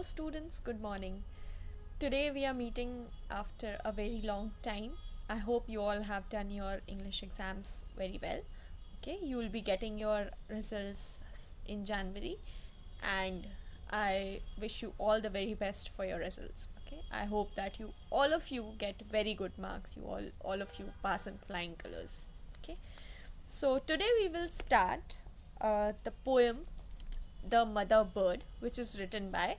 Students, good morning. Today we are meeting after a very long time. I hope you all have done your English exams very well. Okay, you will be getting your results in January, and I wish you all the very best for your results. Okay, I hope that you all of you get very good marks. You all of you pass in flying colors. Okay, so today we will start the poem The Mother Bird, which is written by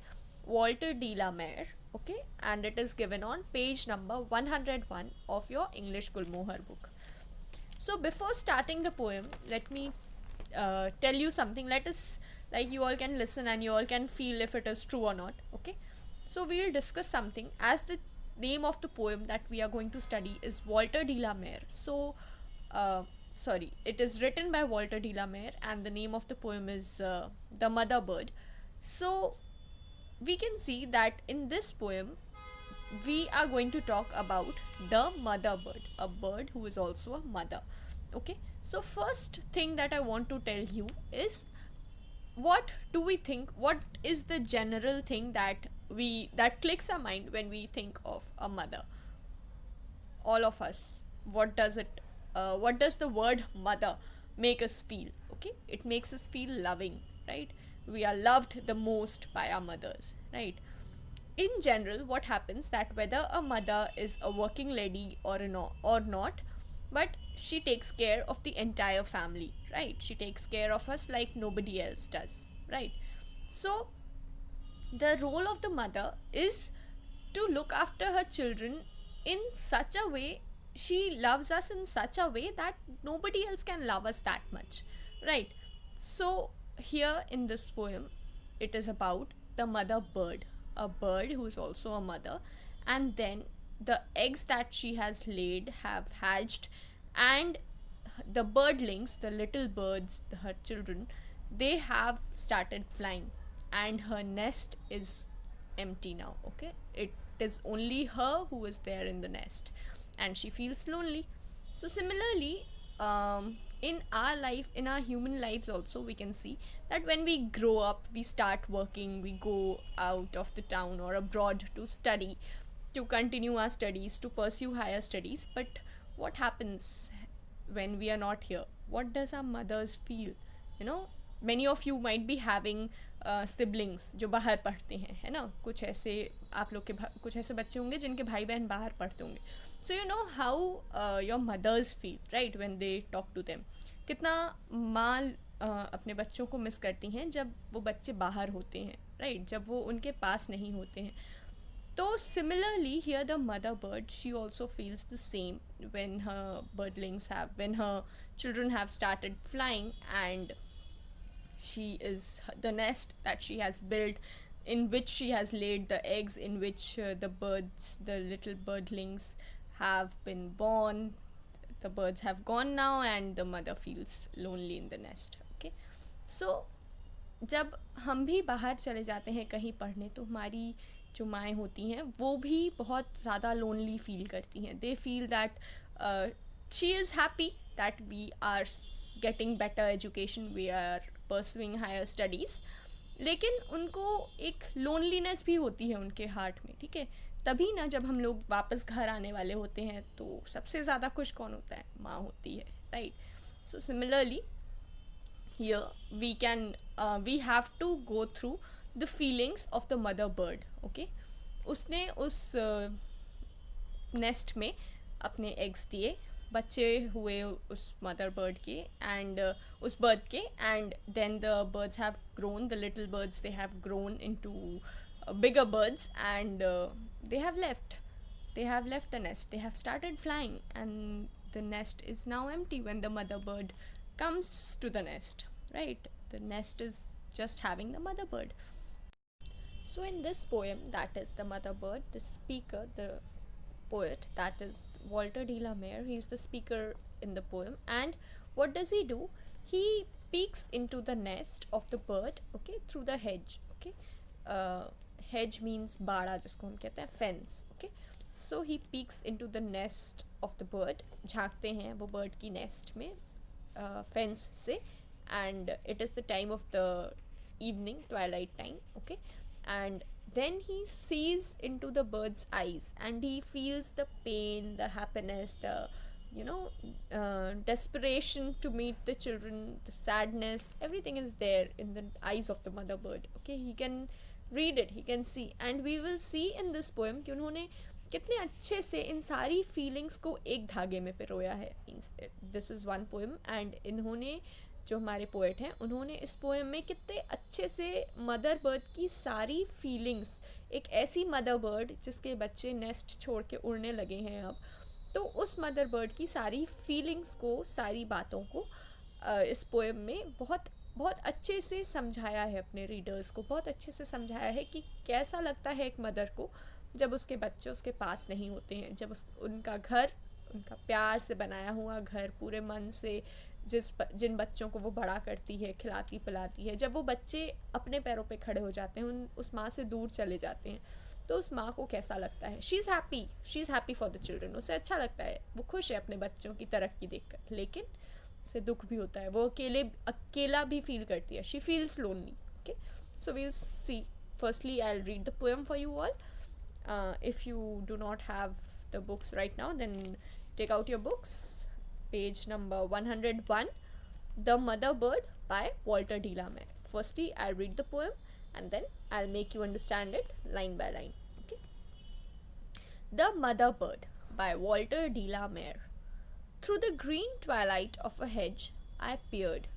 Walter de la Mare, okay, and it is given on page number 101 of your English Gulmohar book. So before starting the poem, let me tell you something. Let us, like, you all can listen and you all can feel if it is true or not, okay. So we'll discuss something. As the name of the poem that we are going to study is Walter de la Mare, so uh, sorry, it is written by Walter de la Mare and the name of the poem is The Mother Bird. So we can see that in this poem we are going to talk about the mother bird, a bird who is also a mother. Okay, so first thing that I want to tell you is, what do we think, what is the general thing that clicks our mind when we think of a mother? All of us, what does the word mother make us feel? Okay, it makes us feel loving, right? We are loved the most by our mothers, right? In general, what happens that whether a mother is a working lady or not, but she takes care of the entire family, right? She takes care of us like nobody else does, right? So the role of the mother is to look after her children in such a way. She loves us in such a way that nobody else can love us that much, right? So here in this poem, it is about the mother bird, a bird who is also a mother, and then the eggs that she has laid have hatched, and the birdlings, the little birds, her children, they have started flying, and her nest is empty now. Okay, it is only her who is there in the nest, and she feels lonely. So similarly, in our life, in our human lives also, we can see that when we grow up, we start working, we go out of the town or abroad to study, to continue our studies, to pursue higher studies. But what happens when we are not here? What does our mothers feel? you know Many of you might be having siblings जो बाहर पढ़ते हैं, है ना? कुछ ऐसे आप लोग के कुछ ऐसे बच्चे होंगे जिनके भाई बहन बाहर पढ़ते होंगे. So you know how your mothers feel, right, when they talk to them. कितना माँ अपने बच्चों को मिस करती हैं जब वो बच्चे बाहर होते हैं, राइट, जब वो उनके पास नहीं होते हैं. So similarly, here the mother bird, she also feels the same when when her children have started flying, and she is the nest that she has built, in which she has laid the eggs, in which the little birdlings have been born. The birds have gone now, and the mother feels lonely in the nest. Okay, so जब हम भी बाहर चले जाते हैं कहीं पढ़ने, तो हमारी जो माएँ होती हैं वो भी बहुत ज़्यादा लोनली फील करती हैं. They feel that she is happy that we are getting better education, we are pursuing higher studies, लेकिन उनको एक लोनलीनेस भी होती है उनके हार्ट में. ठीक है, तभी ना जब हम लोग वापस घर आने वाले होते हैं तो सबसे ज़्यादा खुश कौन होता है? माँ होती है, right? So similarly here we have to go through the feelings of the mother bird. Okay, उसने उस नेस्ट में अपने एग्स दिए, बच्चे हुए उस मदर बर्ड के एंड उस बर्ड के, and then the birds have grown, the little birds, they have grown into bigger birds, and they have left the nest, they have started flying, and the nest is now empty when the mother bird comes to the nest, right? The nest is just having the mother bird. So in this poem, that is the mother bird, the speaker, the poet, that is Walter de la Mare, he's the speaker in the poem. And what does he do? He peeks into the nest of the bird, okay, through the hedge. Okay, hedge means बाड़ा जिसको हम कहते हैं, fence. Okay, so he peeks into the nest of the bird, झांकते हैं वो bird की nest में fence से, and it is the time of the evening, twilight time. Okay, and then he sees into the bird's eyes and he feels the pain, the happiness, the you know desperation to meet the children, the sadness, everything is there in the eyes of the mother bird. Okay, he can read it, he can see, and we will see in this poem कि उन्होंने कितने अच्छे से इन सारी feelings को एक धागे में पिरोया है. Means this is one poem and इन्होंने जो हमारे पोएट हैं उन्होंने इस पोएम में कितने अच्छे से मदर बर्ड की सारी फीलिंग्स, एक ऐसी मदर बर्ड जिसके बच्चे नेस्ट छोड़ के उड़ने लगे हैं अब, तो उस मदर बर्ड की सारी फीलिंग्स को, सारी बातों को इस पोएम में बहुत बहुत अच्छे से समझाया है. अपने रीडर्स को बहुत अच्छे से समझाया है कि कैसा लगता है एक मदर को जब उसके बच्चे उसके पास नहीं होते हैं, जब उनका घर, उनका प्यार से बनाया हुआ घर, पूरे मन से जिन बच्चों को वो बड़ा करती है, खिलाती पिलाती है, जब वो बच्चे अपने पैरों पे खड़े हो जाते हैं, उस माँ से दूर चले जाते हैं, तो उस माँ को कैसा लगता है. She is happy for the children. उसे अच्छा लगता है, वो खुश है अपने बच्चों की तरक्की देखकर, लेकिन उसे दुख भी होता है, वो अकेला भी फील करती है. She feels lonely. Okay, so we'll see. Firstly I will read the poem for you all. If you do not have the books right now, then take out your books. Page number 101, The Mother Bird by Walter de la Mare. Firstly, I'll read the poem and then I'll make you understand it line by line. Okay. The Mother Bird by Walter de la Mare. Through the green twilight of a hedge I peered,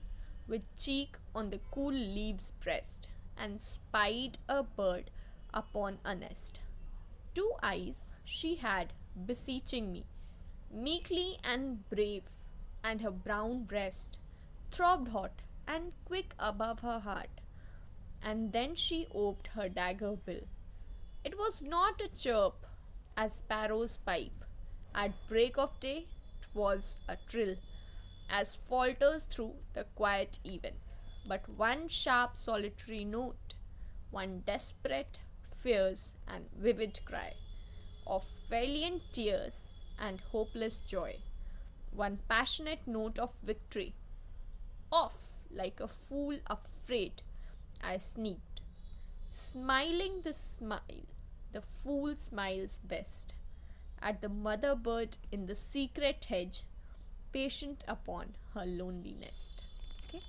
with cheek on the cool leaves pressed, and spied a bird upon a nest. 2 eyes she had beseeching me, meekly and brave, and her brown breast throbbed hot and quick above her heart. And then she oped her dagger bill. It was not a chirp as sparrows pipe. At break of day 'twas a trill, as falters through the quiet even, but one sharp solitary note, one desperate, fierce and vivid cry, of valiant tears and hopeless joy, one passionate note of victory. Off like a fool afraid I sneaked, smiling the smile the fool smiles best, at the mother bird in the secret hedge, patient upon her lonely nest. Okay,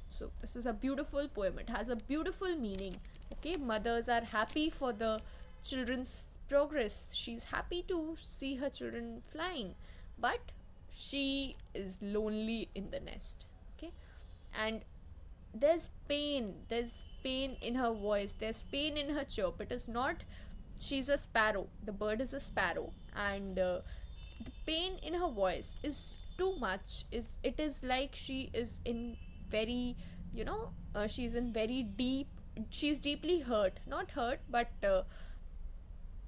so this is a beautiful poem. It has a beautiful meaning. Okay, mothers are happy for the children's progress. She's happy to see her children flying, but she is lonely in the nest. Okay, and there's pain in her voice, there's pain in her chirp. It is not, she's a sparrow, the bird is a sparrow, and the pain in her voice is too much. It is like she is in very, she's in very deep, she's deeply hurt, not hurt, but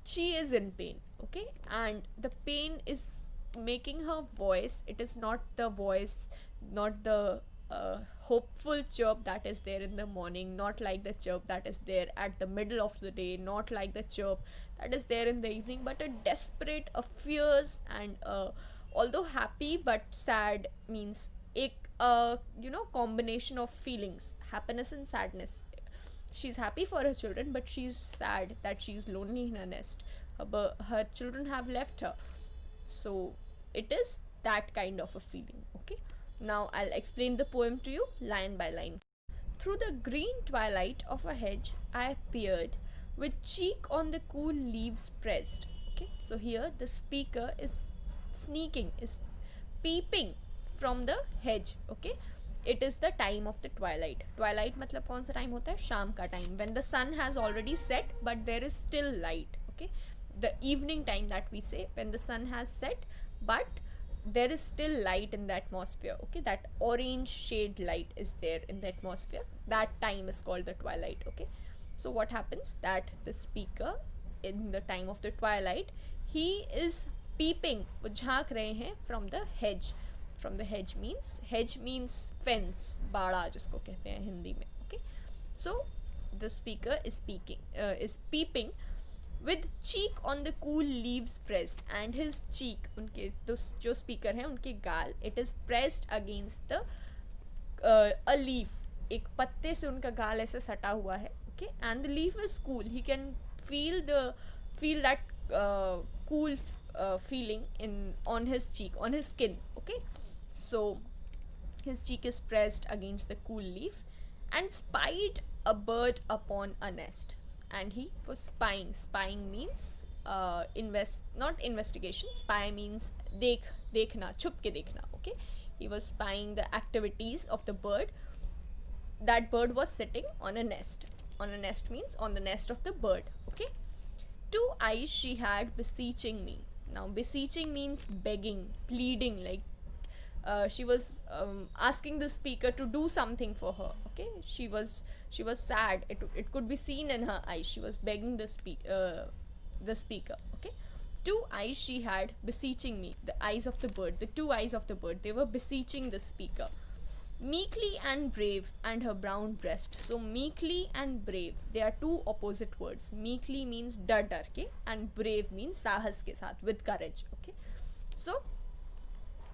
she is in pain. Okay, and the pain is making her voice, it is not the voice, not the hopeful chirp that is there in the morning, not like the chirp that is there at the middle of the day, not like the chirp that is there in the evening, but a desperate, a fierce, and although happy but sad, means a combination of feelings, happiness and sadness. She's happy for her children, but she's sad that she's lonely in her nest. Her children have left her, so it is that kind of a feeling. Okay, now I'll explain the poem to you line by line. Through the green twilight of a hedge I peered, with cheek on the cool leaves pressed. Okay, so here the speaker is sneaking, is peeping from the hedge. Okay, it is the time of the twilight. Twilight मतलब कौन सा time होता है? शाम का time, when the sun has already set but there is still light. Okay, the evening time that we say, when the sun has set but there is still light in the atmosphere. Okay, that orange shade light is there in the atmosphere, that time is called the twilight. Okay, so what happens, that the speaker in the time of the twilight, he is peeping, वो झांक रहे हैं from the hedge. From the hedge means fence, बाड़ा जिसको कहते हैं हिंदी में. Okay, so the speaker is peeping with cheek on the cool leaves pressed, and his cheek, उनके जो speaker हैं उनके गाल, it is pressed against the a leaf, एक पत्ते से उनका गाल ऐसे सटा हुआ है. okay, and the leaf is cool. He can feel that cool feeling in on his cheek, on his skin, okay. So his cheek is pressed against the cool leaf and spied a bird upon a nest. And he was spying. Spying means not investigation. Spy means dekhna, chup ke dekhna, okay. He was spying the activities of the bird. That bird was sitting on a nest. On a nest means on the nest of the bird, okay. Two eyes she had beseeching me. Now beseeching means begging, pleading, like she was asking the speaker to do something for her, okay. She was sad. It could be seen in her eyes. She was begging the speaker, okay. Two eyes she had beseeching me. The eyes of the bird, the two eyes of the bird, they were beseeching the speaker. Meekly and brave, and her brown breast. So meekly and brave, they are two opposite words. Meekly means डर डर के, and brave means साहस के साथ, with courage, okay. So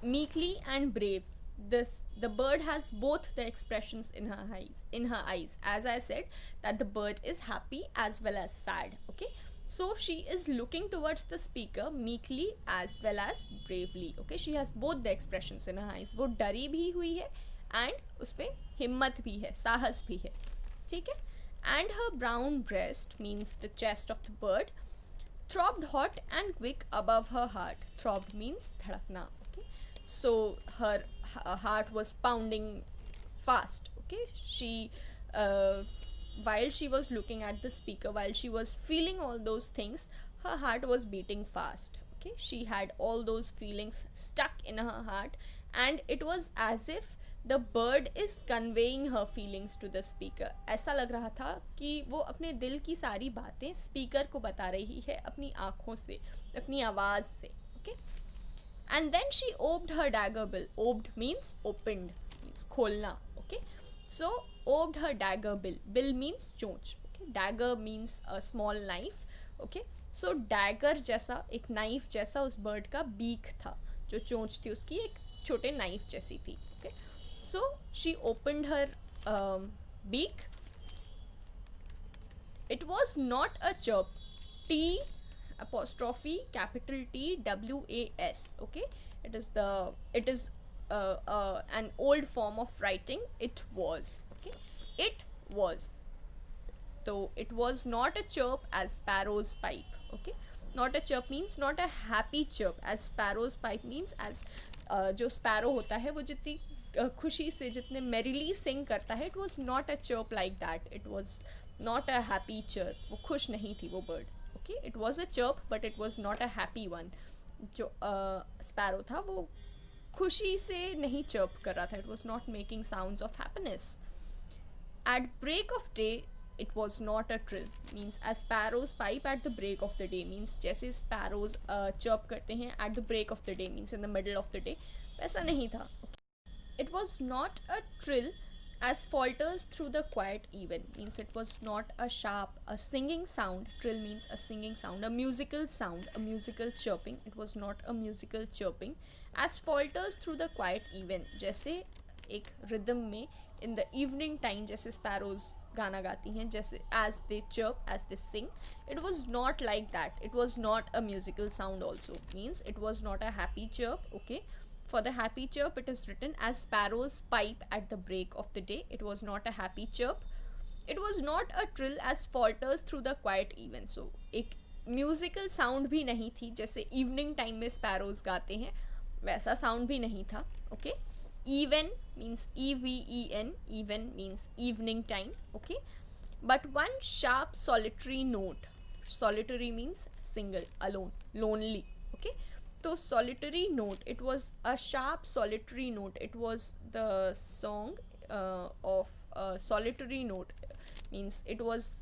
meekly and brave, the bird has both the expressions in her eyes. As I said, that the bird is happy as well as sad, okay. So she is looking towards the speaker meekly as well as bravely, okay. She has both the expressions in her eyes. वो डरी भी हुई है and उसमें हिम्मत भी है, साहस भी है, ठीक है. And her brown breast means the chest of the bird throbbed hot and quick above her heart. Throbbed means धड़कना, okay. So her heart was pounding fast, okay. She while she was looking at the speaker, while she was feeling all those things, her heart was beating fast, okay. She had all those feelings stuck in her heart, and it was as if the bird is conveying her feelings to the speaker. ऐसा लग रहा था कि वो अपने दिल की सारी बातें स्पीकर को बता रही है अपनी आँखों से, अपनी आवाज़ से, okay. And then she oped her dagger bill. Oped means opened, means खोलना, okay. So oped her dagger bill. Bill means चोंच, okay. Dagger means a small knife, okay. So dagger जैसा, एक knife जैसा उस bird का beak था, जो चोंच थी उसकी एक छोटे knife जैसी थी, okay. So she opened her beak. It was not a chirp. T apostrophe capital T WAS, okay. It is an old form of writing. It was, okay. It was. So it was not a chirp as sparrow's pipe, okay. Not a chirp means not a happy chirp, as sparrow's pipe means as जो sparrow होता है वो जितनी खुशी से, जितने merrily sing करता है, it was not a chirp like that. It was not a happy chirp. वो खुश नहीं थी वो bird, okay. It was a chirp but it was not a happy one. जो sparrow था वो खुशी से नहीं chirp कर रहा था. It was not making sounds of happiness. At break of day, it was not a trill, means as sparrows pipe at the break of the day, means जैसे sparrows chirp करते हैं at the break of the day, means in the middle of the day, वैसा नहीं था, okay. It was not a trill as falters through the quiet even, means it was not a sharp, a singing sound. Trill means a singing sound, a musical sound, a musical chirping. It was not a musical chirping as falters through the quiet even, जैसे एक rhythm में in the evening time जैसे sparrows गाना गाती हैं, जैसे as they chirp, as they sing. It was not like that. It was not a musical sound also, means it was not a happy chirp, okay. For the happy chirp, it is written as sparrows pipe at the break of the day. It was not a happy chirp. It was not a trill as falters through the quiet even. So एक musical sound भी नहीं थी, जैसे evening time में sparrows गाते हैं वैसा sound भी नहीं था, okay. Even means even, even means evening time, okay. But one sharp solitary note, solitary means single, alone, lonely, okay. So solitary note, it was a sharp solitary note. It was the song of solitary note, means it was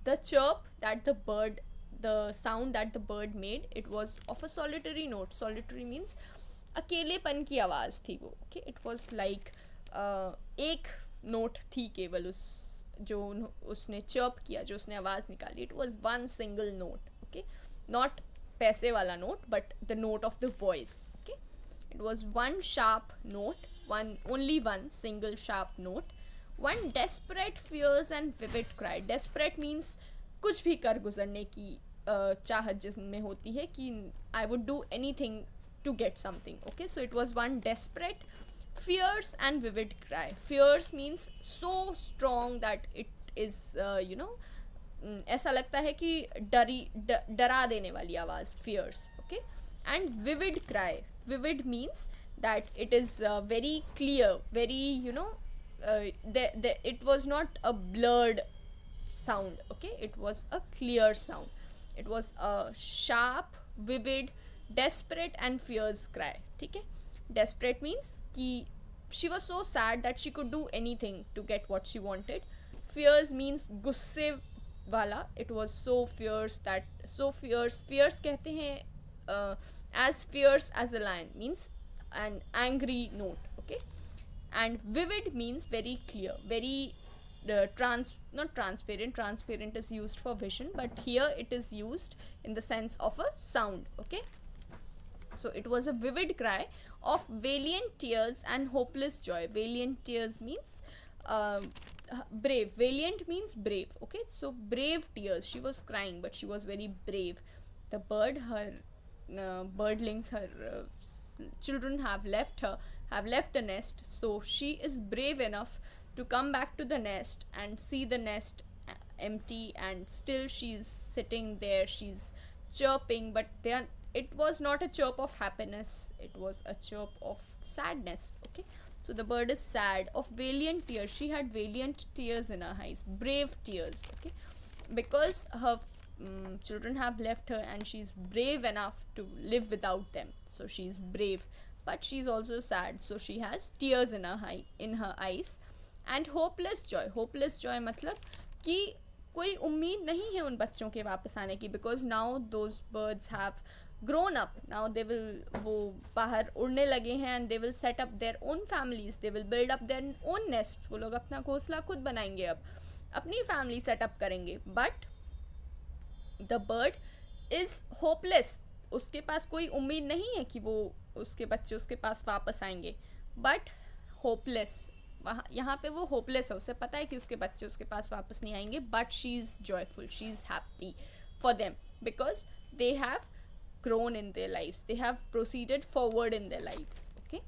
the chirp that the bird, the sound that the bird made, it was of a solitary note. Solitary means अकेलेपन की आवाज़ थी वो, okay. It was like एक note थी केवल उस जो उसने चर्प किया, जो उसने आवाज़ निकाली. It was one single note, okay. Not पैसे वाला note but the note of the voice, okay. It was one sharp note, one only one single sharp note One desperate fears and vivid cry. Desperate means कुछ भी कर गुजरने की चाहत जिसमें होती है कि I would do anything to get something. Okay, so it was one desperate, fierce and vivid cry. Fierce means so strong that it is ऐसा लगता है कि डरा देने वाली आवाज़, fierce. Okay, and vivid cry. Vivid means that it is very clear, very it was not a blurred sound. Okay, it was a clear sound. It was a sharp, vivid, desperate and fierce cry. ठीक है. Desperate means कि she was so sad that she could do anything to get what she wanted. Fierce means गुस्से वाला. It was so fierce that so fierce. Fierce कहते हैं as fierce as a lion, means an angry note. Okay, and vivid means very clear, very not transparent. Transparent is used for vision, but here it is used in the sense of a sound. Okay, so it was a vivid cry of valiant tears and hopeless joy. Valiant tears means brave. Valiant means brave. Okay, so brave tears. She was crying, but she was very brave. The bird, her birdlings, her children have left the nest, so she is brave enough to come back to the nest and see the nest empty, and still she's sitting there, she's chirping, but it was not a chirp of happiness, it was a chirp of sadness. Okay, so the bird is sad. Of valiant tears, she had valiant tears in her eyes, brave tears. Okay, because her children have left her and she's brave enough to live without them, so she's brave, but she's also sad, so she has tears in her eyes. And hopeless joy. Hopeless joy मतलब कि कोई उम्मीद नहीं है उन बच्चों के वापस आने की, because now those birds have grown up, now they will वो बाहर उड़ने लगे हैं and they will set up their own families, they will build up their own nests. वो लोग अपना घोंसला खुद बनाएंगे, अब अपनी फैमिली सेटअप करेंगे. But the bird is hopeless. उसके पास कोई उम्मीद नहीं है कि वो उसके बच्चे उसके पास वापस आएंगे, बट होपलेस. वहाँ यहाँ पे वो होपलेस है, उसे पता है कि उसके बच्चे उसके पास वापस नहीं आएंगे, but she is joyful, she is happy for them because they have grown in their lives, they have proceeded forward in their lives. Okay,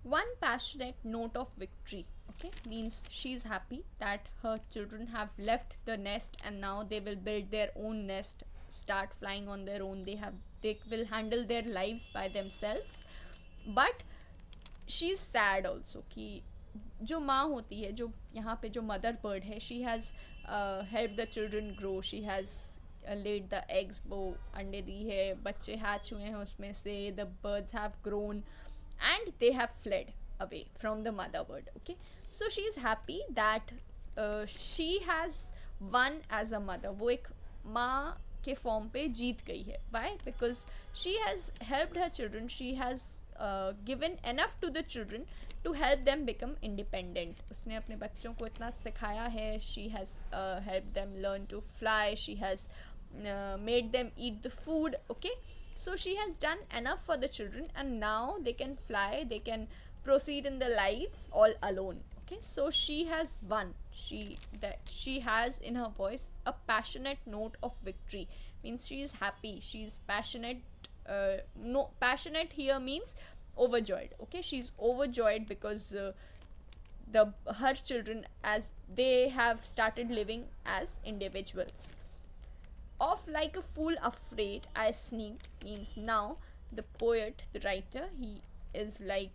one passionate note of victory. Okay, means she's happy that her children have left the nest and now they will build their own nest, start flying on their own, they will handle their lives by themselves. But she's sad also कि जो माँ होती है, जो यहाँ पे जो mother bird है, she has helped the children grow, she has laid the eggs, वो अंडे दी है, बच्चे हैच हुए हैं उसमें से, the birds have grown and they have fled away from the mother bird. Okay, so she is happy that she has won as a mother. वो एक माँ के फॉर्म पे जीत गई है. Why? Because she has helped her children, she has given enough to the children to help them become independent. उसने अपने बच्चों को इतना सिखाया है, she has helped them learn to fly, she has made them eat the food. Okay, so she has done enough for the children and now they can fly, they can proceed in their lives all alone. Okay, so she has won. She has in her voice a passionate note of victory, means she is happy, she is passionate. No, passionate here means overjoyed. Okay, she's overjoyed because her children, as they have started living as individuals. Of like a fool afraid I sneaked means now the poet, the writer, he is like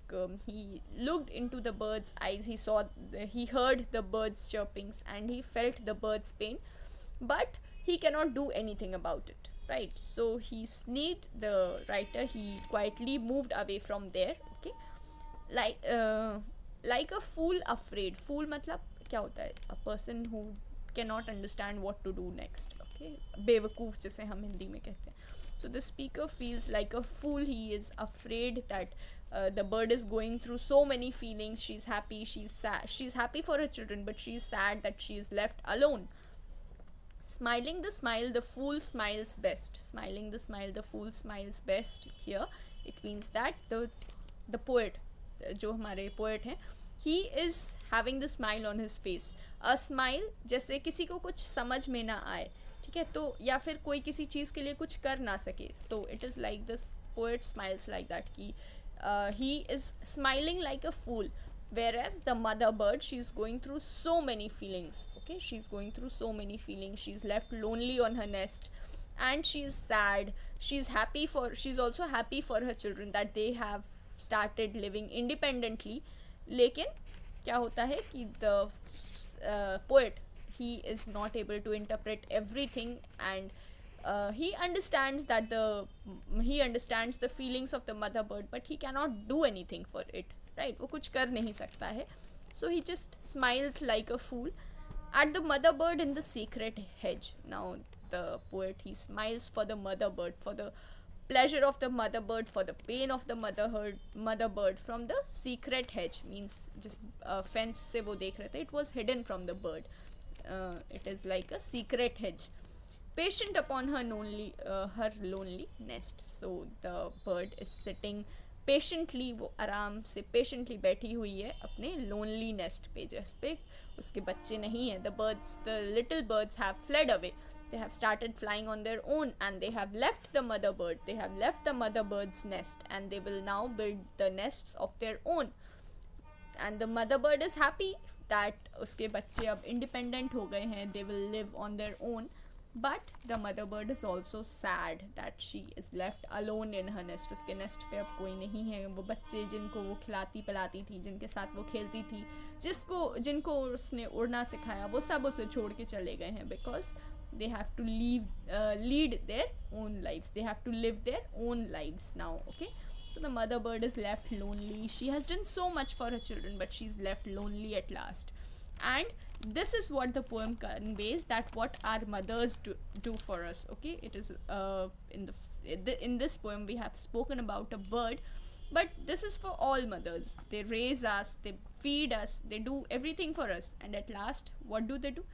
he looked into the bird's eyes, he heard the bird's chirpings and he felt the bird's pain, but he cannot do anything about it, right? So he sneaked, the writer, he quietly moved away from there. Okay, like a fool afraid. Fool मतलब क्या होता है? A person who cannot understand what to do next. Okay, बेवकूफ़ जिसे हम हिंदी में कहते हैं. So the speaker feels like a fool. He is afraid that the bird is going through so many feelings. She's happy, she's sad, she's happy for her children, but she's sad that she is left alone. Smiling the smile, the fool smiles best. Smiling the smile, the fool smiles best. Here it means that the poet, जो हमारे poet हैं, he is having the smile on his face. A smile जैसे किसी को कुछ समझ में ना आए, ठीक है, तो या फिर कोई किसी चीज़ के लिए कुछ कर ना सके, so it is like this poet smiles like that कि he is smiling like a fool, whereas the mother bird, she's going through so many feelings. Okay, she's going through so many feelings. She's left lonely on her nest, and she's sad. She's also happy for her children that they have started living independently. लेकिन क्या होता है कि the poet, he is not able to interpret everything, and he understands the feelings of the mother bird, but he cannot do anything for it, right? वो कुछ कर नहीं सकता है, so he just smiles like a fool at the mother bird in the secret hedge. Now the poet, he smiles for the mother bird, for the pleasure of the mother bird, for the pain of the mother bird from the secret hedge, means just fence से वो देख रहे थे, it was hidden from the bird. It is like a secret hedge, patient upon her lonely nest. So the bird is sitting patiently, वो आराम से patiently बैठी हुई है अपने lonely nest पे, जिस पे उसके बच्चे नहीं हैं. The little birds have fled away. They have started flying on their own, and they have left the mother bird. They have left the mother bird's nest, and they will now build the nests of their own. And the mother bird is happy that उसके बच्चे अब independent हो गए हैं. They will live on their own. But the mother bird is also sad that she is left alone in her nest. उसके nest पे अब कोई नहीं है. वो बच्चे जिनको वो खिलाती पिलाती थी, जिनके साथ वो खेलती थी, जिनको उसने उड़ना सिखाया, वो सब उसे छोड़ के चले गए हैं, because they have to lead their own lives. They have to live their own lives now. Okay, so the mother bird is left lonely. She has done so much for her children, but she's left lonely at last. And this is what the poem conveys, that what our mothers do for us. Okay, it is in this poem we have spoken about a bird, but this is for all mothers. They raise us, they feed us, they do everything for us, and at last what do?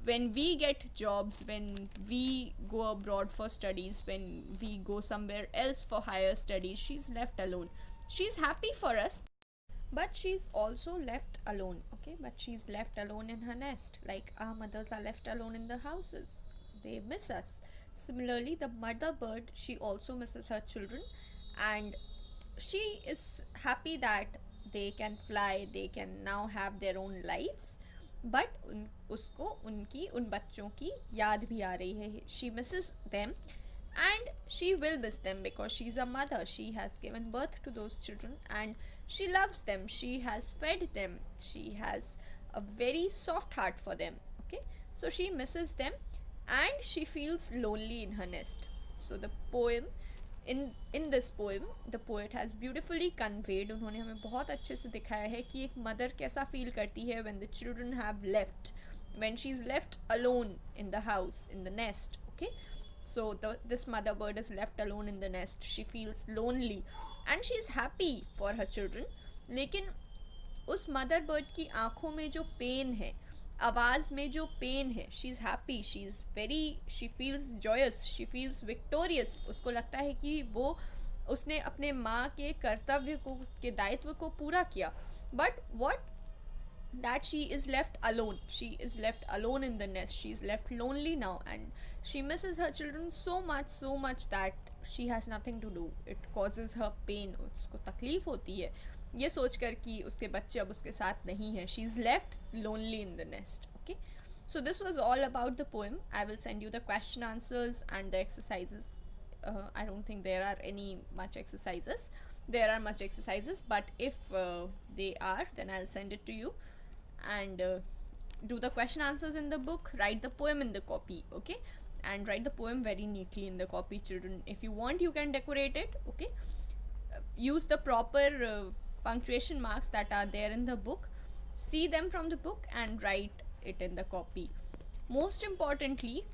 When we get jobs, when we go abroad for studies, when we go somewhere else for higher studies, she's left alone. She's happy for us, but she's also left alone. Okay, but she's left alone in her nest, like our mothers are left alone in the houses. They miss us. Similarly, the mother bird, she also misses her children, and she is happy that they can fly, they can now have their own lives, but उसको उन बच्चों की याद भी आ रही है. She misses them, and she will miss them, because she is a mother. She has given birth to those children, and she loves them. She has fed them. She has a very soft heart for them. Okay, so she misses them, and she feels lonely in her nest. So the poem, in this poem the poet has beautifully conveyed, उन्होंने हमें बहुत अच्छे से दिखाया है कि एक mother कैसा फील करती है when the children have left, when she's left alone in the house, in the nest. Okay, so this mother bird is left alone in the nest. She feels lonely and she is happy for her children, लेकिन उस mother bird की आँखों में जो pain है, आवाज़ में जो पेन है, she is happy, she feels joyous, she feels victorious. उसको लगता है कि वो उसने अपने माँ के कर्तव्य को, के दायित्व को पूरा किया. But what, that she is left alone in the nest. She is left lonely now, and she misses her children so much that she has nothing to do. It causes her pain. उसको तकलीफ होती है ये सोचकर कि उसके बच्चे अब उसके साथ नहीं हैं. She is left lonely in the nest. Okay, so this was all about the poem. I will send you the question answers and the exercises. I don't think there are much exercises. There are much exercises, but if they are, then I'll send it to you. And do the question answers in the book, write the poem in the copy. Okay, and write the poem very neatly in the copy, children. If you want, you can decorate it. Okay, use the proper punctuation marks that are there in the book. See them from the book and write it in the copy. Most importantly,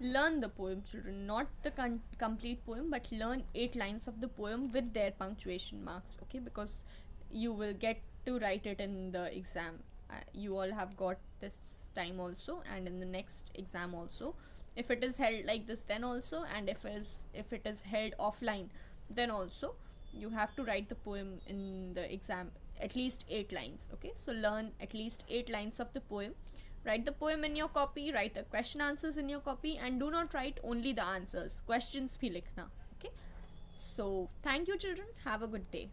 learn the poem, children. Not the complete poem, but learn 8 lines of the poem with their punctuation marks. Okay, because you will get to write it in the exam. You all have got this time also, and in the next exam also, if it is held like this, then also, and if it is held offline, then also you have to write the poem in the exam at least 8 lines. Okay, so learn at least 8 lines of the poem. Write the poem in your copy, write the question answers in your copy, and do not write only the answers. Questions bhi likhna. Okay, so thank you children, have a good day.